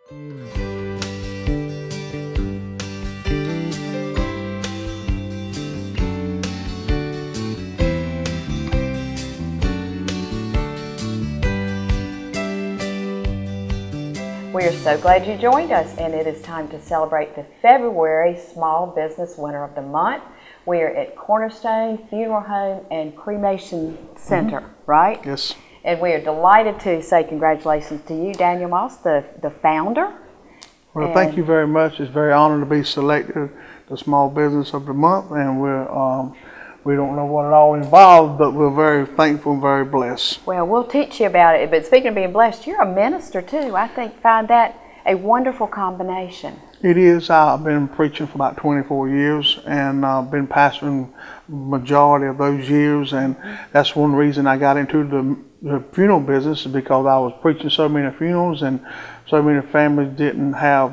We are so glad you joined us, and it is time to celebrate the February Small Business Winner of the Month. We are at Cornerstone Funeral Home and Cremation Center, right? Yes. And we are delighted to say congratulations to you, Daniel Moss, the founder. Well, thank you very much. It's very honored to be selected the Small Business of the Month, and we don't know what it all involves, but we're very thankful and very blessed. Well, we'll teach you about it. But speaking of being blessed, you're a minister too. I find that a wonderful combination. It is. I've been preaching for about 24 years, and I've been pastoring majority of those years, and that's one reason I got into the funeral business, is because I was preaching so many funerals, and so many families didn't have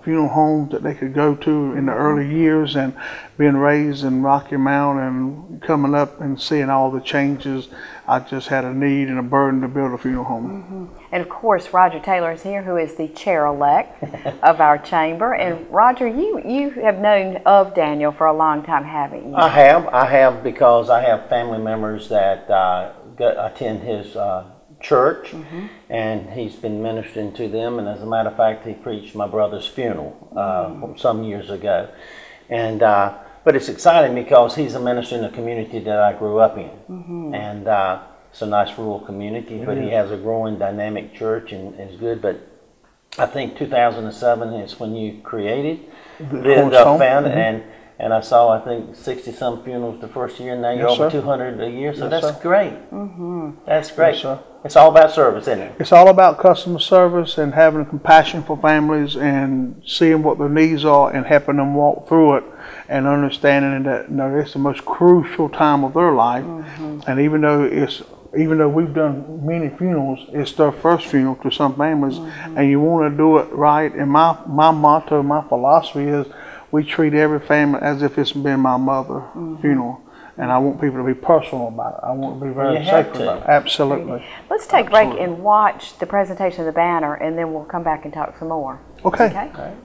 funeral homes that they could go to in the early years, and being raised in Rocky Mount and coming up and seeing all the changes, I just had a need and a burden to build a funeral home. And of course, Roger Taylor is here, who is the chair-elect of our chamber. And Roger, you have known of Daniel for a long time, haven't you? I have because I have family members that attend his church, and he's been ministering to them. And as a matter of fact, he preached my brother's funeral some years ago. And but it's exciting because he's a minister in the community that I grew up in, and it's a nice rural community. But he has a growing dynamic church, and is good. But I think 2007 is when you created the found, and I saw, I think, 60-some funerals the first year, and now you're over 200 a year, so that's great. That's great. Yes, it's all about service, isn't it? It's all about customer service and having compassion for families and seeing what their needs are and helping them walk through it, and understanding that it's the most crucial time of their life. And even though we've done many funerals, it's their first funeral to some families, and you want to do it right. And my motto, my philosophy is, we treat every family as if it's been my mother's funeral. And I want people to be personal about it. I want to be very sacred about it. Absolutely. Let's take a break and watch the presentation of the banner, and then we'll come back and talk some more. Okay. Okay? All right.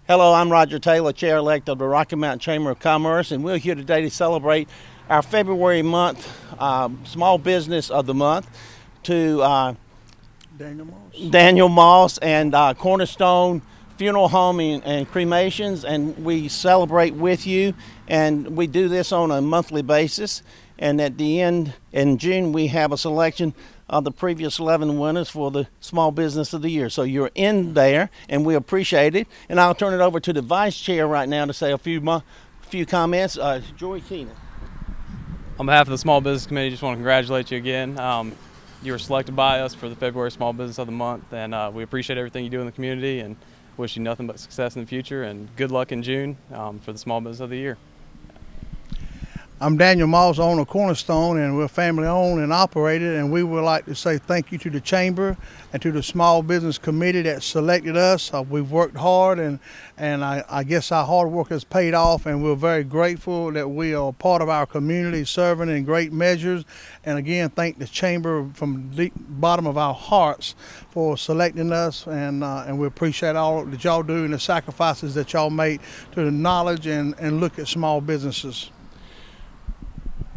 Hello, I'm Roger Taylor, Chair-elect of the Rocky Mountain Chamber of Commerce, and we're here today to celebrate our February month Small Business of the Month to Daniel Moss and Cornerstone Funeral Home and Cremations, and we celebrate with you, and we do this on a monthly basis. And at the end, in June, we have a selection of the previous 11 winners for the Small Business of the Year. So you're in there, and we appreciate it. And I'll turn it over to the Vice Chair right now to say a few comments. Joy Keenan. On behalf of the Small Business Committee, just want to congratulate you again. You were selected by us for the February Small Business of the Month, and we appreciate everything you do in the community and wish you nothing but success in the future, and good luck in June for the Small Business of the Year. I'm Daniel Moss, owner of Cornerstone, and we're family owned and operated, and we would like to say thank you to the Chamber and to the Small Business Committee that selected us. We've worked hard, and I guess our hard work has paid off, and we're very grateful that we are part of our community, serving in great measures. And again, thank the Chamber from the bottom of our hearts for selecting us, and we appreciate all that y'all do and the sacrifices that y'all make to the knowledge and look at small businesses.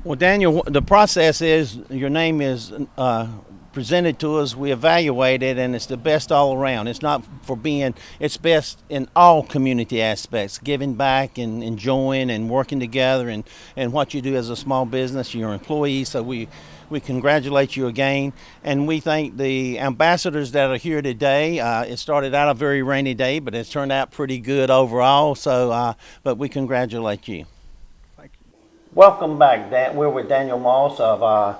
Well, Daniel, the process is your name is presented to us, we evaluate it, and it's the best all around. It's not for being, it's best in all community aspects, giving back and enjoying and working together, and what you do as a small business, your employees. So we congratulate you again, and we thank the ambassadors that are here today. It started out a very rainy day, but it's turned out pretty good overall. So, but we congratulate you. Welcome back, Dan. We're with Daniel Moss of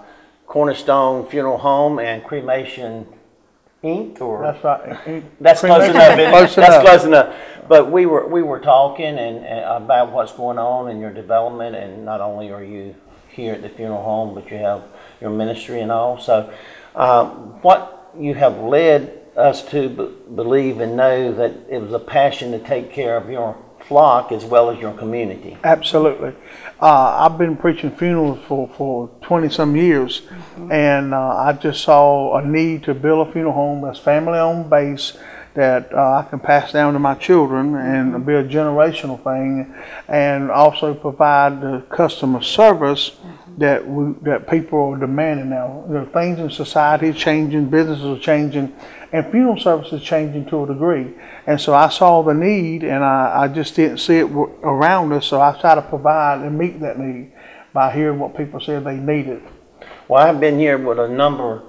Cornerstone Funeral Home and Cremation Inc. Or that's right. That's close enough. That's close enough. But we were talking and about what's going on in your development, and not only are you here at the funeral home, but you have your ministry and all. So, what you have led us to believe and know that it was a passion to take care of your flock as well as your community. Absolutely. I've been preaching funerals for 20 some years, and I just saw a need to build a funeral home that's family owned base that I can pass down to my children and be a generational thing, and also provide the customer service that people are demanding now. There are things in society changing, businesses are changing, and funeral service is changing to a degree. And so I saw the need, and I just didn't see it around us, so I tried to provide and meet that need by hearing what people said they needed. Well, I've been here with a number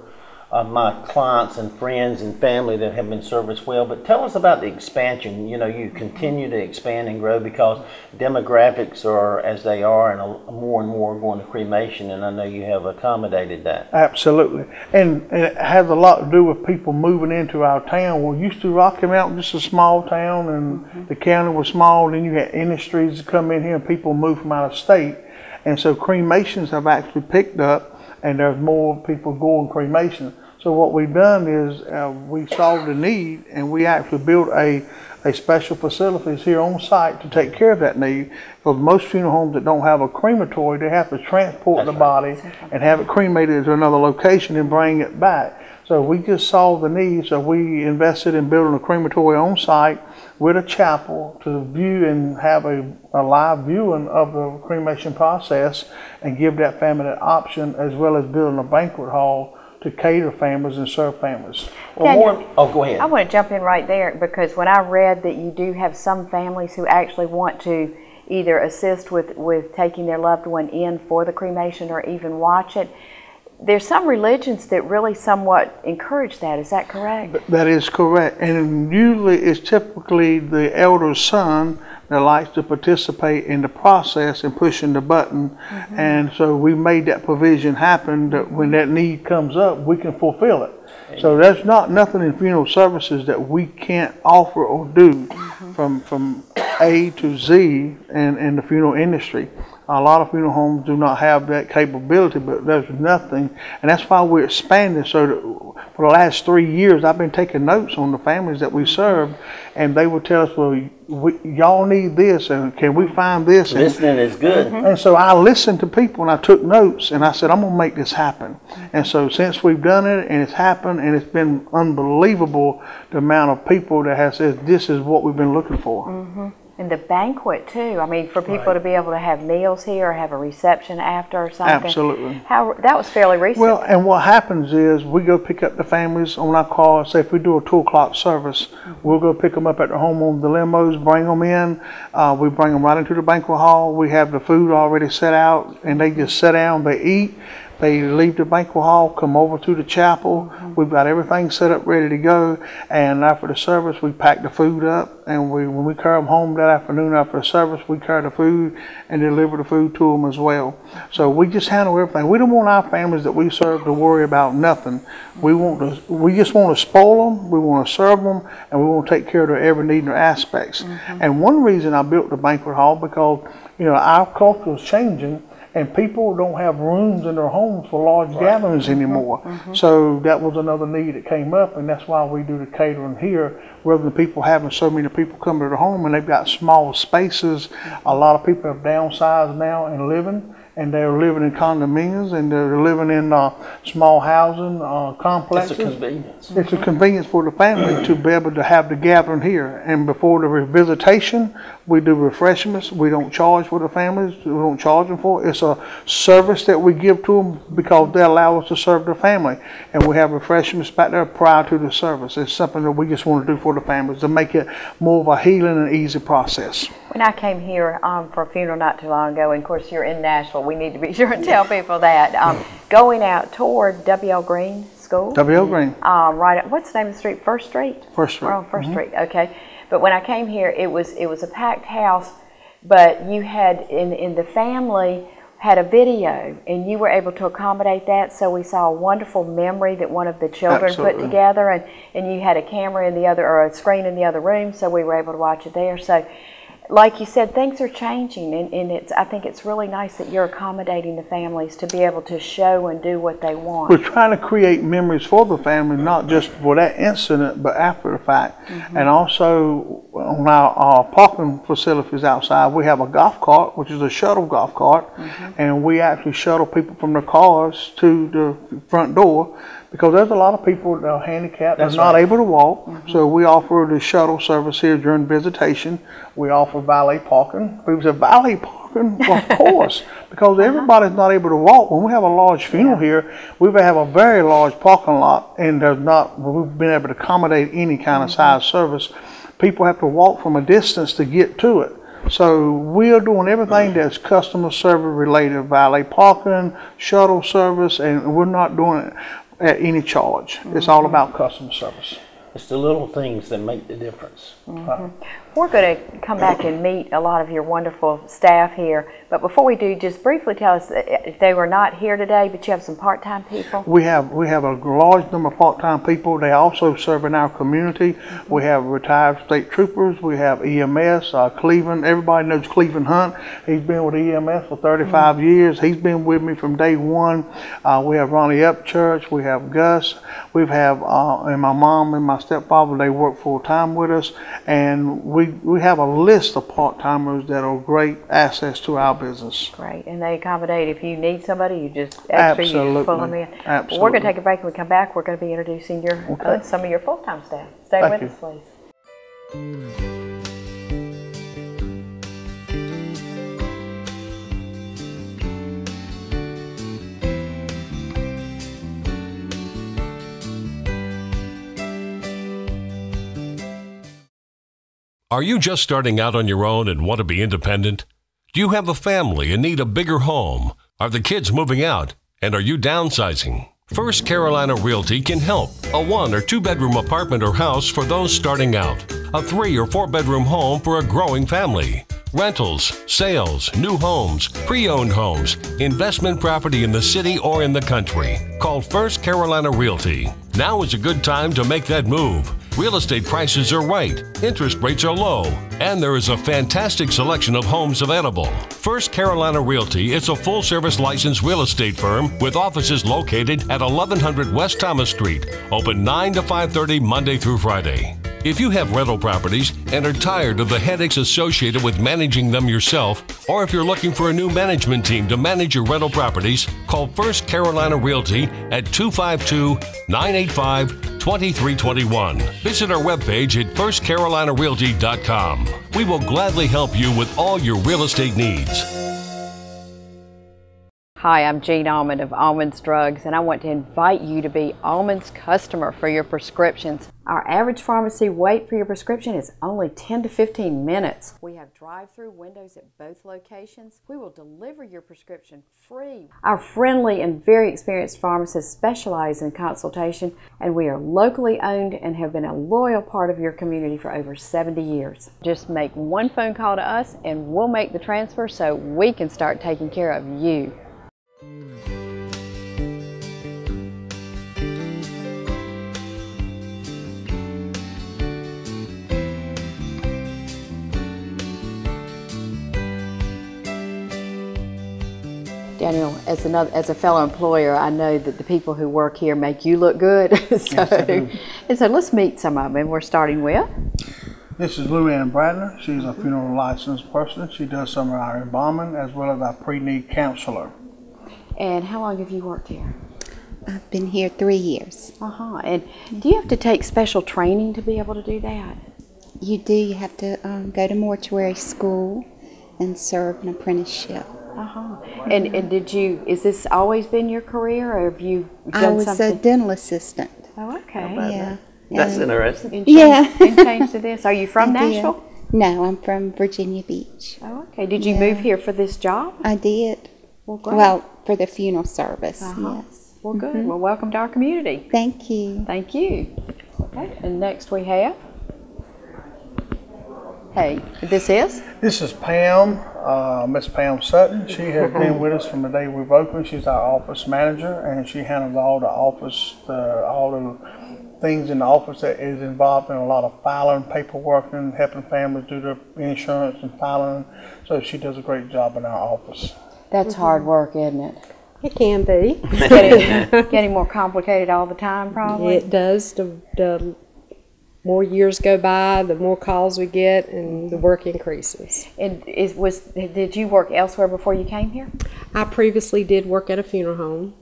of my clients and friends and family that have been serviced well, but tell us about the expansion. You know, you continue to expand and grow because demographics are as they are, and more and more going to cremation, and I know you have accommodated that. Absolutely. And it has a lot to do with people moving into our town. Well, used to Rocky Mountain, just a small town, and the county was small, then you had industries that come in here and people move from out of state. And so cremations have actually picked up, and there's more people going cremation. So what we've done is we saw the need, and we actually built a special facilities here on site to take care of that need. Because most funeral homes that don't have a crematory, they have to transport the body and have it cremated to another location and bring it back. So we just saw the need, so we invested in building a crematory on site with a chapel to view and have a live viewing of the cremation process and give that family that option, as well as building a banquet hall to cater families and serve families. Well, go ahead. I want to jump in right there, because when I read that you do have some families who actually want to either assist with taking their loved one in for the cremation or even watch it, there's some religions that really somewhat encourage that. Is that correct? That is correct. And usually it's typically the elder son that likes to participate in the process and pushing the button. And so we made that provision happen that when that need comes up, we can fulfill it. So there's nothing in funeral services that we can't offer or do from A to Z in the funeral industry. A lot of funeral homes do not have that capability, but there's nothing, and that's why we're expanding. So that for the last 3 years, I've been taking notes on the families that we serve, and they would tell us, well, y'all need this, and can we find this? Listening is good. And so I listened to people, and I took notes, and I said, I'm going to make this happen. And so since we've done it, and it's happened, and it's been unbelievable, the amount of people that have said, this is what we've been looking for. And the banquet too. I mean, for people to be able to have meals here or have a reception after or something. Absolutely. That was fairly recent. Well, and what happens is we go pick up the families on our car. Say if we do a 2 o'clock service, we'll go pick them up at their home on the limos, bring them in. We bring them right into the banquet hall. We have the food already set out, and they just sit down, they eat. They leave the banquet hall, come over to the chapel. We've got everything set up, ready to go. And after the service, we pack the food up. And when we carry them home that afternoon after the service, we carry the food and deliver the food to them as well. So we just handle everything. We don't want our families that we serve to worry about nothing. We just want to spoil them. We want to serve them, and we want to take care of their every need and their aspects. And one reason I built the banquet hall, because our culture is changing. And people don't have rooms in their homes for large gatherings anymore. So that was another need that came up, and that's why we do the catering here, rather than people having so many people come to their home and they've got small spaces. A lot of people have downsized now and living, and they're living in condominiums, and they're living in small housing complexes. It's a convenience. It's a convenience for the family to be able to have the gathering here. And before the visitation, we do refreshments. We don't charge for the families. We don't charge them for it. It's a service that we give to them because they allow us to serve their family. And we have refreshments back there prior to the service. It's something that we just want to do for the families to make it more of a healing and easy process. When I came here for a funeral not too long ago, and of course you're in Nashville, we need to be sure and tell people that, going out toward W.L. Green School. W.L. Green. Right, what's the name of the street? First Street? First Street. We're on First Street, okay. But when I came here, it was a packed house, but you had, in the family, had a video, and you were able to accommodate that, so we saw a wonderful memory that one of the children put together, and you had a camera in the other, or a screen in the other room, so we were able to watch it there. So like you said, things are changing, and I think it's really nice that you're accommodating the families to be able to show and do what they want. We're trying to create memories for the family, not just for that incident, but after the fact. And also on our parking facilities outside, we have a golf cart, which is a shuttle golf cart, and we actually shuttle people from their cars to the front door, because there's a lot of people that are handicapped, that's not able to walk. So we offer the shuttle service here during visitation. We offer valet parking. People say, valet parking? Well, of course, because everybody's not able to walk. When we have a large funeral here, we have a very large parking lot, and we've been able to accommodate any kind of size service. People have to walk from a distance to get to it. So we are doing everything that's customer service related, valet parking, shuttle service, and we're not doing it at any charge. It's all about customer service. It's the little things that make the difference. We're going to come back and meet a lot of your wonderful staff here, but before we do, just briefly tell us if they were not here today, but you have some part-time people. We have a large number of part-time people. They also serve in our community. We have retired state troopers. We have EMS. Cleveland. Everybody knows Cleveland Hunt. He's been with EMS for 35 years. He's been with me from day one. We have Ronnie Upchurch. We have Gus. We have and my mom and my stepfather. They work full-time with us, and we have a list of part-timers that are great assets to our business. Great, and they accommodate. If you need somebody, you just you pull them in. Absolutely. Well, we're going to take a break. When we come back, we're going to be introducing some of your full-time staff. Stay with us, please. Are you just starting out on your own and want to be independent? Do you have a family and need a bigger home? Are the kids moving out? And are you downsizing? First Carolina Realty can help. A 1- or 2-bedroom apartment or house for those starting out. A 3- or 4-bedroom home for a growing family. Rentals, sales, new homes, pre-owned homes, investment property in the city or in the country. Call First Carolina Realty. Now is a good time to make that move. Real estate prices are right, interest rates are low, and there is a fantastic selection of homes available. First Carolina Realty is a full-service licensed real estate firm with offices located at 1100 West Thomas Street, open 9 to 5:30 Monday through Friday. If you have rental properties and are tired of the headaches associated with managing them yourself, or if you're looking for a new management team to manage your rental properties, call First Carolina Realty at 252-985-2321. Visit our webpage at firstcarolinarealty.com. We will gladly help you with all your real estate needs. Hi, I'm Jean Almond of Almond's Drugs, and I want to invite you to be Almond's customer for your prescriptions. Our average pharmacy wait for your prescription is only 10 to 15 minutes. We have drive-through windows at both locations. We will deliver your prescription free. Our friendly and very experienced pharmacists specialize in consultation, and we are locally owned and have been a loyal part of your community for over 70 years. Just make one phone call to us and we'll make the transfer so we can start taking care of you. Daniel, as a fellow employer, I know that the people who work here make you look good. So let's meet some of them. And we're starting with? This is Luann Bradner. She's a funeral licensed person. She does some of our embalming as well as our pre-need counselor. And how long have you worked here? I've been here 3 years. And do you have to take special training to be able to do that? You do. You have to go to mortuary school and serve an apprenticeship. And is this always been your career, or have you done something? I was a dental assistant. Oh, okay. Yeah. That's interesting. And changed to this. Are you from Nashville? No, I'm from Virginia Beach. Oh, okay. Did you move here for this job? I did. Well, great. Well, for the funeral service, yes. Well, good. Well, welcome to our community. Thank you. Thank you. Okay, and next we have, this is Pam, Miss Pam Sutton. She has been with us from the day we've opened. She's our office manager, and she handles all the office, all the things in the office that is involved in a lot of filing, paperwork, and helping families do their insurance and filing. So she does a great job in our office. That's hard work, isn't it? It can be. Getting more complicated all the time, probably. It does. The more years go by, the more calls we get, and the work increases. And did you work elsewhere before you came here? I previously did work at a funeral home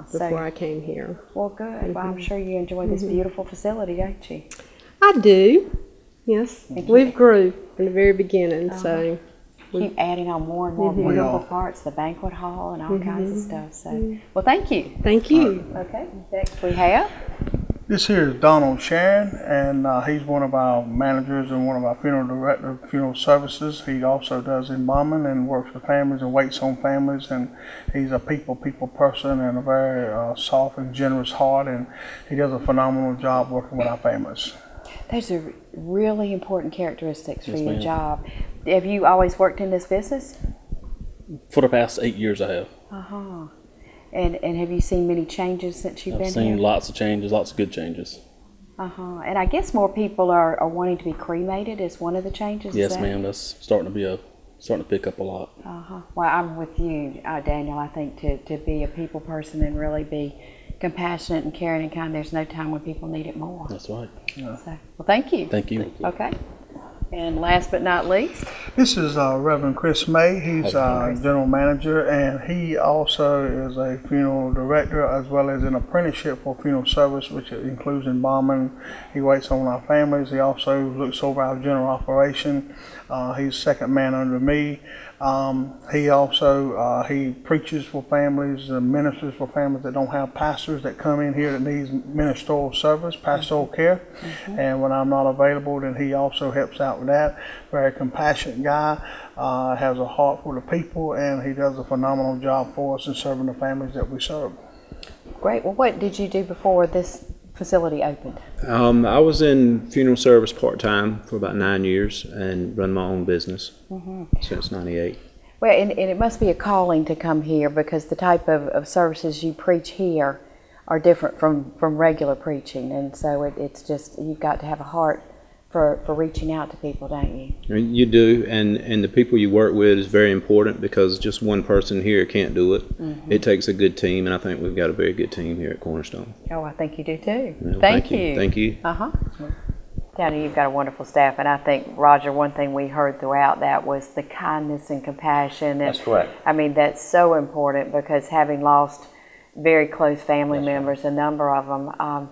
So, before I came here. well, good. Well, I'm sure you enjoy this beautiful facility, don't you? I do. Yes, we've grew from the very beginning, so Keep adding on more and more beautiful parts, the banquet hall and all kinds of stuff. So, well, thank you. thank you. Okay, next we have. This here is Donald Sharon, and he's one of our managers and one of our funeral director of funeral services. He also does embalming and works with families and waits on families, and he's a people person and a very soft and generous heart, and he does a phenomenal job working with our families. Those are really important characteristics for your job. Have you always worked in this business? For the past 8 years I have. And have you seen many changes since you've been I've seen here? lots of changes, lots of good changes. And I guess more people are wanting to be cremated is one of the changes. Yes, ma'am. That's starting to pick up a lot. Well, I'm with you, Daniel. I think to be a people person and really be compassionate and caring and kind, there's no time when people need it more. That's right. So, well, thank you. Thank you. Okay. And last but not least, This is Reverend Chris May. He's our general manager, and he also is a funeral director as well as an apprenticeship for funeral service, which includes embalming. He waits on our families. He also looks over our general operation. He's second man under me. He also he preaches for families and ministers for families that don't have pastors that come in here that needs ministerial service, pastoral care. And when I'm not available, then he also helps out with that. Very compassionate guy, has a heart for the people, and he does a phenomenal job for us in serving the families that we serve. great. Well, what did you do before this facility opened? I was in funeral service part-time for about 9 years and run my own business since '98. Well, and it must be a calling to come here because the type of services you preach here are different from regular preaching, and so it's just, you've got to have a heart for reaching out to people, don't you? You do, and the people you work with is very important because just one person here can't do it. It takes a good team, and I think we've got a very good team here at Cornerstone. Oh, I think you do too. Well, Thank you. Thank you. Danny, you've got a wonderful staff, and I think, Roger, one thing we heard throughout that was the kindness and compassion. And, That's correct. I mean, that's so important because having lost very close family members, a number of them,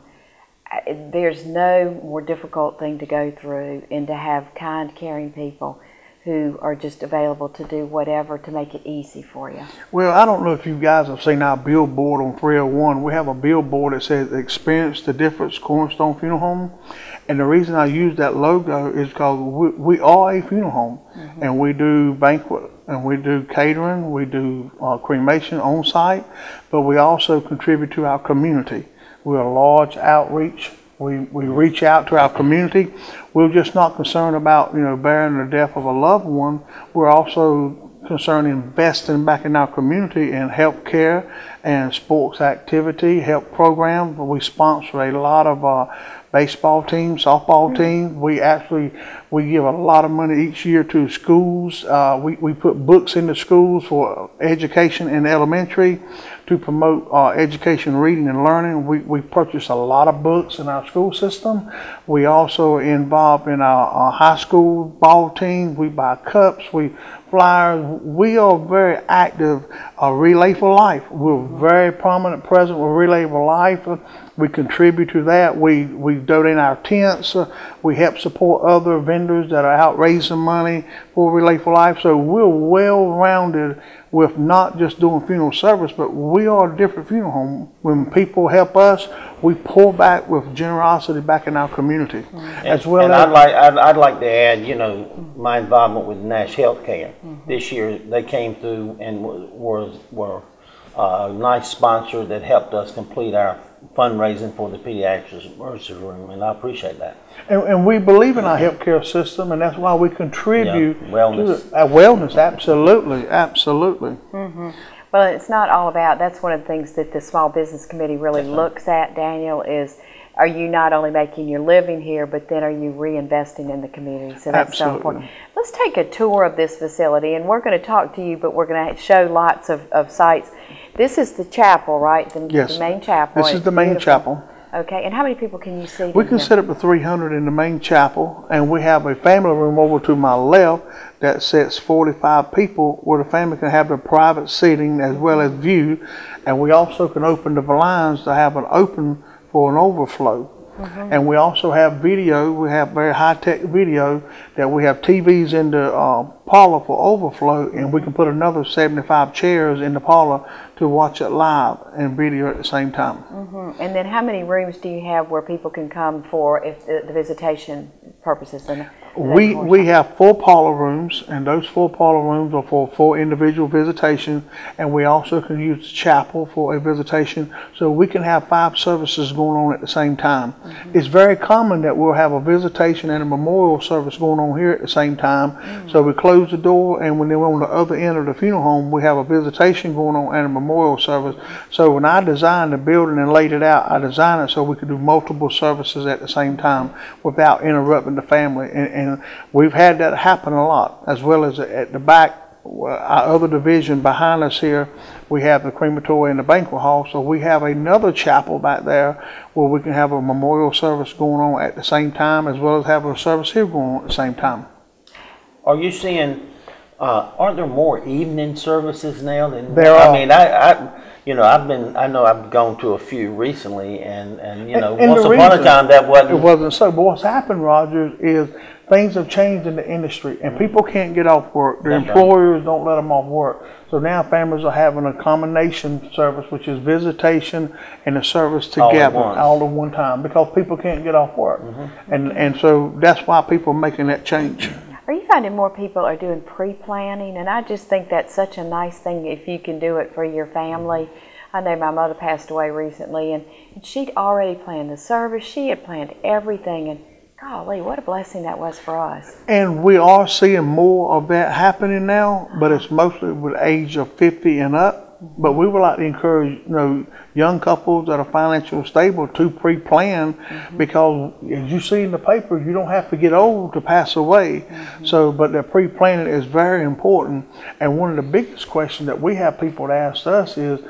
there's no more difficult thing to go through and to have kind, caring people who are just available to do whatever to make it easy for you. Well, I don't know if you guys have seen our billboard on 301. We have a billboard that says "Experience the Difference, Cornerstone Funeral Home." And the reason I use that logo is because we are a funeral home, and we do banquet, and we do catering, we do cremation on site, but we also contribute to our community. We're a large outreach. We reach out to our community. We're just not concerned about burying the death of a loved one. We're also concerned investing back in our community in health care and sports activity, health programs. We sponsor a lot of baseball teams, softball teams. We give a lot of money each year to schools. We put books into schools for education in elementary to promote education, reading, and learning. We purchase a lot of books in our school system. We also involved in our high school ball team. We buy cups, flyers. We are very active. Relay for Life. We're very prominent present with Relay for Life. We contribute to that. We donate our tents. We help support other vendors that are out raising money for Relay for Life. So we're well-rounded with not just doing funeral service, but we are a different funeral home. When people help us, we pour back with generosity back in our community. As well and as I'd like to add, my involvement with Nash Healthcare. This year they came through and were a nice sponsor that helped us complete our fundraising for the pediatrics emergency room, and I appreciate that. And we believe in our healthcare system, and that's why we contribute wellness. to wellness. Absolutely, absolutely. Well, it's not all about, that's one of the things that the Small Business Committee really looks at, Daniel, is are you not only making your living here, but then are you reinvesting in the community? So that's so important. Let's take a tour of this facility, and we're going to talk to you, but we're going to show lots of sites. This is the chapel, right? Yes. The main chapel. This is the main chapel. Okay, and how many people can you see? We can set up to 300 in the main chapel, and we have a family room over to my left that sets 45 people, where the family can have their private seating as well as view, and we also can open the blinds to have an open for an overflow. And we also have video. We have very high-tech video that we have TVs in the parlor for overflow, and we can put another 75 chairs in the parlor to watch it live and video at the same time. And then how many rooms do you have where people can come for if the visitation purposes? We have 4 parlor rooms, and those 4 parlor rooms are for individual visitation, and we also can use the chapel for a visitation, so we can have 5 services going on at the same time. It's very common that we'll have a visitation and a memorial service going on here at the same time. So we close the door, and when they're on the other end of the funeral home, we have a visitation going on and a memorial service. So when I designed the building and laid it out, I designed it so we could do multiple services at the same time without interrupting the family. And we've had that happen a lot, as well as at the back, our other division behind us here, we have the crematory and the banquet hall, so we have another chapel back there where we can have a memorial service going on at the same time, as well as have a service here going on at the same time. Are you seeing, aren't there more evening services now than there are? I mean, you know, I know I've gone to a few recently, and you know, once upon a time that wasn't. It wasn't so, but what's happened, Roger, is things have changed in the industry, and people can't get off work. Their employers don't let them off work. So now families are having a combination service, which is visitation and a service together all at one time, because people can't get off work. And so that's why people are making that change. Are you finding more people are doing pre-planning? And I just think that's such a nice thing if you can do it for your family. I know my mother passed away recently, and she'd already planned the service. She had planned everything, and golly, what a blessing that was for us. And we are seeing more of that happening now, but it's mostly with age of 50 and up. But we would like to encourage, you know, young couples that are financially stable to pre-plan, because as you see in the paper, you don't have to get old to pass away. So, but the pre-planning is very important. And one of the biggest questions that we have people to ask us is,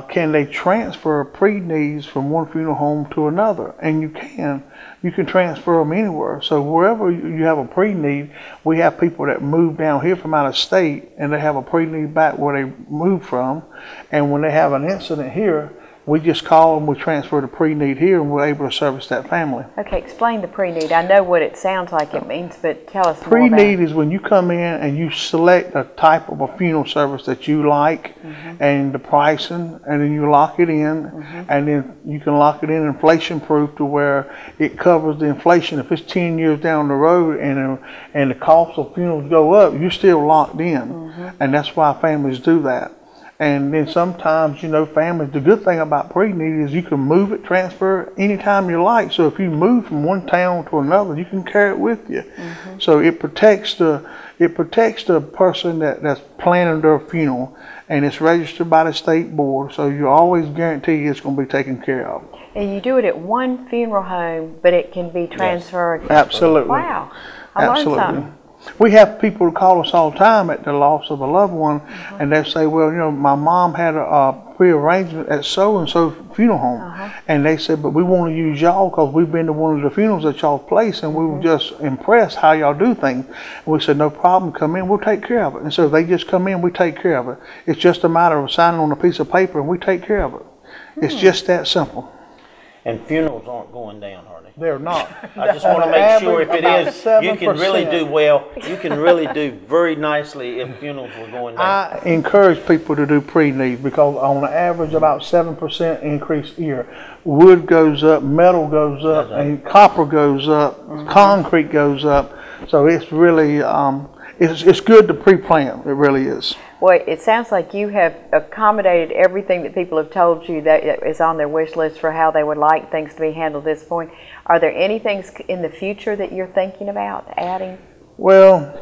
can they transfer pre-needs from one funeral home to another? And you can. You can transfer them anywhere. So wherever you have a pre-need, we have people that move down here from out of state, and they have a pre-need back where they moved from. And when they have an incident here, we just call them, we transfer the pre-need here, and we're able to service that family. Okay, explain the pre-need. I know what it sounds like it means, but tell us more about it. Pre-need is when you come in and you select a type of a funeral service that you like, and the pricing, and then you lock it in, and then you can lock it in inflation-proof to where it covers the inflation. If it's 10 years down the road and the cost of funerals go up, you're still locked in, and that's why families do that. And then sometimes, you know, families, the good thing about pre-need is you can move it, transfer anytime you like. So if you move from one town to another, you can carry it with you. So it protects the person that's planning their funeral, and it's registered by the state board. So you always guarantee it's going to be taken care of. And you do it at one funeral home, but it can be transferred. Yes. Absolutely. Wow. I learned something. We have people call us all the time at the loss of a loved one, and they say, well, you know, my mom had a pre-arrangement at so-and-so funeral home, and they said, but we want to use y'all because we've been to one of the funerals at y'all's place, and we were just impressed how y'all do things. And we said, no problem, come in, we'll take care of it. And so they just come in, we take care of it. It's just a matter of signing on a piece of paper, and we take care of it. It's just that simple. And funerals aren't going down, are they? They're not. I just want to make sure if it is, you can really do well. You can really do very nicely if funerals were going down. I encourage people to do pre-need because on average about 7% increase a year. Wood goes up, metal goes up, and copper goes up, concrete goes up. So it's really, it's good to pre-plan. It really is. Well, it sounds like you have accommodated everything that people have told you that is on their wish list for how they would like things to be handled at this point. Are there any things in the future that you're thinking about adding? Well,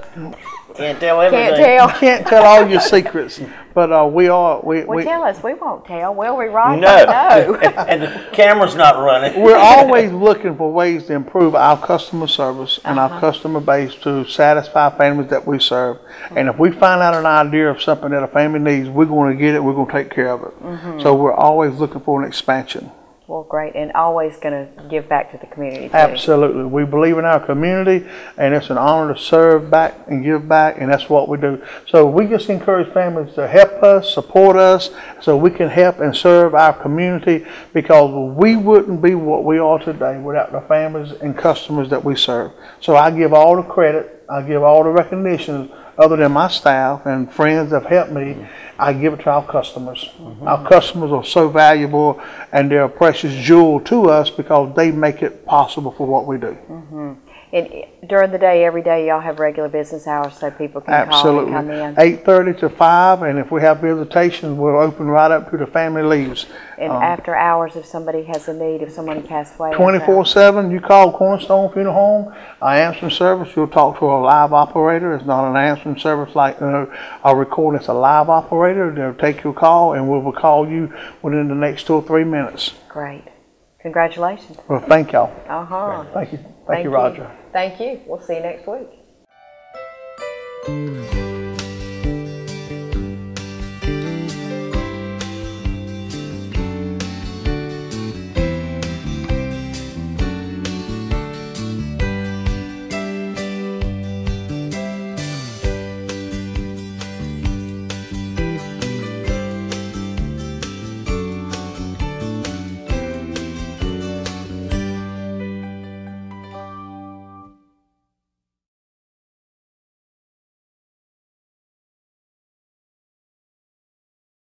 Can't tell everything. Can't tell. can't tell all your secrets, but we Well, tell us. We won't tell, will we, Roger? No. No. And the camera's not running. we're always looking for ways to improve our customer service and our customer base to satisfy families that we serve. And if we find out an idea of something that a family needs, we're going to get it. We're going to take care of it. So we're always looking for an expansion. Well, great, and always going to give back to the community, too. Absolutely. We believe in our community, and it's an honor to serve back and give back, and that's what we do. So we just encourage families to help us, support us, so we can help and serve our community, because we wouldn't be what we are today without the families and customers that we serve. So I give all the credit, I give all the recognition, other than my staff and friends that have helped me, I give it to our customers. Our customers are so valuable, and they're a precious jewel to us because they make it possible for what we do. And during the day, every day, y'all have regular business hours so people can call and come in? 8:30 to 5, and if we have visitations, we're open right up to the family leaves. And after hours, if somebody has a need, if somebody passed away? 24/7, you call Cornerstone Funeral Home, our answering service, you'll talk to a live operator. It's not an answering service like a recording, it's a live operator. They'll take your call, and we will call you within the next 2 or 3 minutes. Great. Congratulations. Well, thank y'all. Uh-huh. Thank you. Thank you, Roger. Thank you. We'll see you next week.